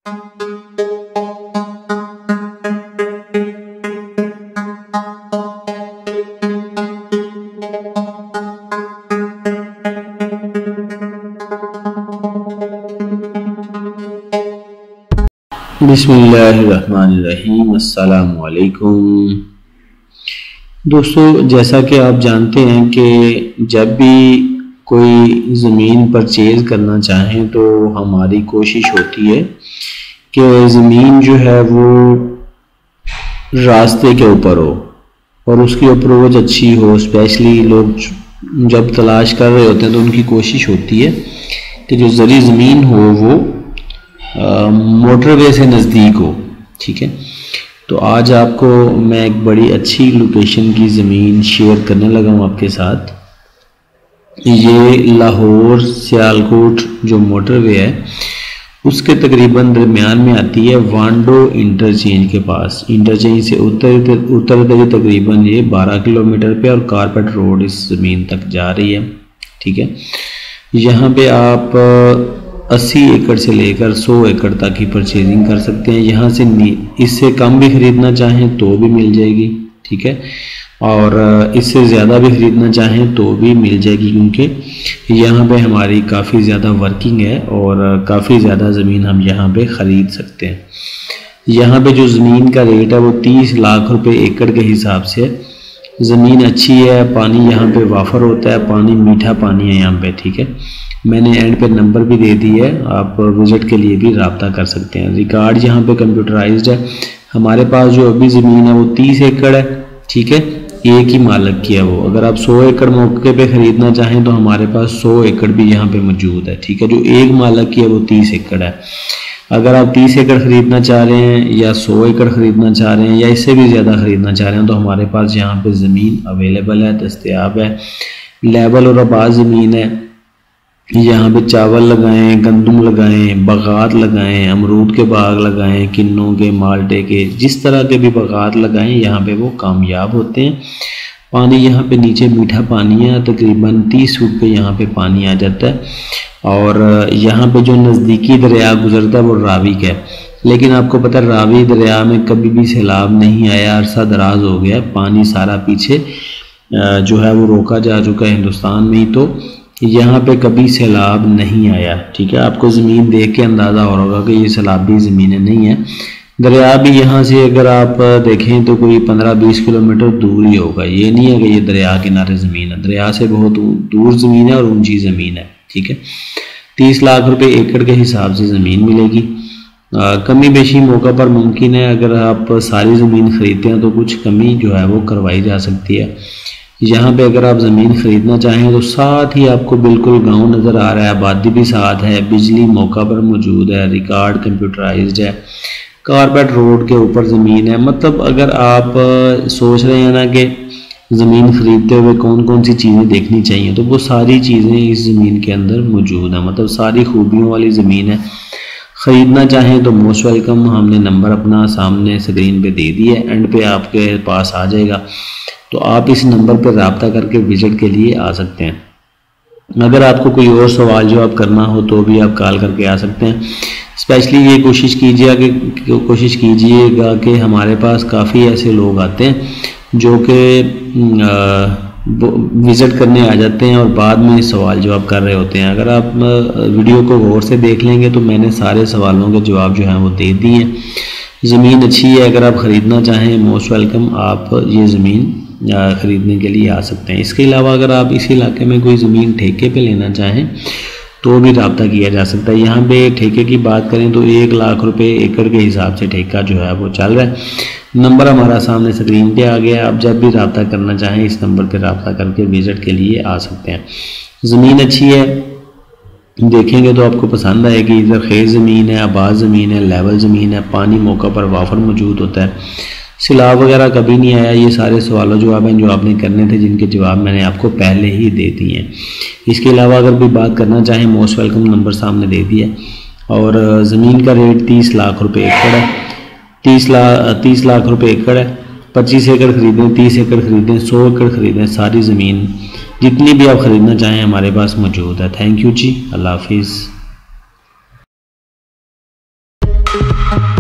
बिस्मिल्लाहिर्रहमानिर्रहीम। अस्सलामु अलैकुम। दोस्तों, जैसा कि आप जानते हैं कि जब भी कोई ज़मीन परचेज़ करना चाहें तो हमारी कोशिश होती है कि ज़मीन जो है वो रास्ते के ऊपर हो और उसकी अप्रोच अच्छी हो। स्पेशली लोग जब तलाश कर रहे होते हैं तो उनकी कोशिश होती है कि जो ज़री ज़मीन हो वो मोटरवे से नज़दीक हो। ठीक है, तो आज आपको मैं एक बड़ी अच्छी लोकेशन की ज़मीन शेयर करने लगा हूँ आपके साथ। ये लाहौर सियालकोट जो मोटरवे है उसके तकरीबन दरमियान में आती है, वांडो इंटरचेंज के पास। इंटरचेंज से उतरते ही तकरीबन ये 12 किलोमीटर पे और कारपेट रोड इस ज़मीन तक जा रही है। ठीक है, यहाँ पे आप 80 एकड़ से लेकर 100 एकड़ तक की परचेजिंग कर सकते हैं। यहाँ से इससे कम भी ख़रीदना चाहें तो भी मिल जाएगी। ठीक है, और इससे ज़्यादा भी ख़रीदना चाहें तो भी मिल जाएगी, क्योंकि यहाँ पे हमारी काफ़ी ज़्यादा वर्किंग है और काफ़ी ज़्यादा ज़मीन हम यहाँ पे ख़रीद सकते हैं। यहाँ पे जो ज़मीन का रेट है वो 30 लाख रुपए एकड़ के हिसाब से। ज़मीन अच्छी है, पानी यहाँ पे वाफर होता है, पानी मीठा पानी है यहाँ पे। ठीक है, मैंने एंड पे नंबर भी दे दी है, आप विज़िट के लिए भी रब्ता कर सकते हैं। रिकॉर्ड यहाँ पे कंप्यूटराइज्ड है। हमारे पास जो अभी ज़मीन है वो 30 एकड़ है। ठीक है, एक ही मालिक की है वो। अगर आप 100 एकड़ मौके पे ख़रीदना चाहें तो हमारे पास 100 एकड़ भी यहाँ पे मौजूद है। ठीक है, जो एक मालिक की है वो 30 एकड़ है। अगर आप 30 एकड़ ख़रीदना चाह रहे हैं या 100 एकड़ ख़रीदना चाह रहे हैं या इससे भी ज़्यादा ख़रीदना चाह रहे हैं तो हमारे पास यहाँ पे ज़मीन अवेलेबल है, दस्तयाब है। लेवल और आबाद ज़मीन है। यहाँ पे चावल लगाएं, गंदम लगाएं, बागात लगाएं, अमरूद के बाग लगाएं, किन्नों के, माल्टे के, जिस तरह के भी बागात लगाएं यहाँ पे वो कामयाब होते हैं। पानी यहाँ पे नीचे मीठा पानी है, तकरीबन 30 फुट पे यहाँ पे पानी आ जाता है। और यहाँ पे जो नज़दीकी दरिया गुजरता है वो रावी का है, लेकिन आपको पता है रावी दरिया में कभी भी सैलाब नहीं आया, अरसा दराज हो गया, पानी सारा पीछे जो है वो रोका जा चुका है हिंदुस्तान में ही, तो यहाँ पे कभी सैलाब नहीं आया। ठीक है, आपको ज़मीन देख के अंदाज़ा हो रहा होगा कि ये सैलाबी ज़मीनें नहीं है। दरिया भी यहाँ से अगर आप देखें तो कोई 15-20 किलोमीटर दूर ही होगा। ये नहीं है कि ये दरिया किनारे ज़मीन है, दरिया से बहुत दूर ज़मीन है और ऊंची ज़मीन है। ठीक है, 30 लाख रुपए एकड़ के हिसाब से ज़मीन मिलेगी। कमी बेशी मौका पर मुमकिन है। अगर आप सारी ज़मीन ख़रीदते हैं तो कुछ कमी जो है वो करवाई जा सकती है। यहाँ पे अगर आप ज़मीन ख़रीदना चाहें तो साथ ही आपको बिल्कुल गांव नज़र आ रहा है, आबादी भी साथ है, बिजली मौका पर मौजूद है, रिकॉर्ड कंप्यूटराइज्ड है, कारपेट रोड के ऊपर ज़मीन है। मतलब अगर आप सोच रहे हैं ना कि ज़मीन ख़रीदते हुए कौन कौन सी चीज़ें देखनी चाहिए, तो वो सारी चीज़ें इस ज़मीन के अंदर मौजूद हैं। मतलब सारी खूबियों वाली ज़मीन है। ख़रीदना चाहें तो मोस्ट वेलकम। हमने नंबर अपना सामने स्क्रीन पे दे दिया है, एंड पे आपके पास आ जाएगा, तो आप इस नंबर पर रब्ता करके विज़िट के लिए आ सकते हैं। अगर आपको कोई और सवाल जवाब करना हो तो भी आप कॉल करके आ सकते हैं। स्पेशली ये कोशिश कीजिएगा कि हमारे पास काफ़ी ऐसे लोग आते हैं जो कि विज़िट करने आ जाते हैं और बाद में सवाल जवाब कर रहे होते हैं। अगर आप वीडियो को गौर से देख लेंगे तो मैंने सारे सवालों के जवाब जो हैं वो दे दिए हैं। ज़मीन अच्छी है, अगर आप ख़रीदना चाहें मोस्ट वेलकम, आप ये ज़मीन ख़रीदने के लिए आ सकते हैं। इसके अलावा अगर आप इस इलाके में कोई ज़मीन ठेके पे लेना चाहें तो भी रब्ता किया जा सकता है। यहाँ पे ठेके की बात करें तो 1 लाख रुपए एकड़ के हिसाब से ठेका जो है वो चल रहा है। नंबर हमारा सामने स्क्रीन पे आ गया। आप जब भी रब्ता करना चाहें इस नंबर पे रब्ता करके विज़िट के लिए आ सकते हैं। ज़मीन अच्छी है, देखेंगे तो आपको पसंद आएगी। इधर खेत ज़मीन है, आबाद ज़मीन है, लेवल ज़मीन है, पानी मौका पर वाफर मौजूद होता है, सैलाब वगैरह कभी नहीं आया। ये सारे सवालों जवाब हैं जो आपने करने थे, जिनके जवाब मैंने आपको पहले ही दे दिए हैं। इसके अलावा अगर भी बात करना चाहें मोस्ट वेलकम, नंबर सामने दे दिया। और ज़मीन का रेट 30 लाख रुपए एकड़ है। 30 लाख रुपए एकड़ है। 25 एकड़ ख़रीदें, 30 एकड़ ख़रीदें, 100 एकड़ ख़रीदें, सारी ज़मीन जितनी भी आप ख़रीदना चाहें हमारे पास मौजूद है। थैंक यू जी, अल्लाह हाफिज़। है।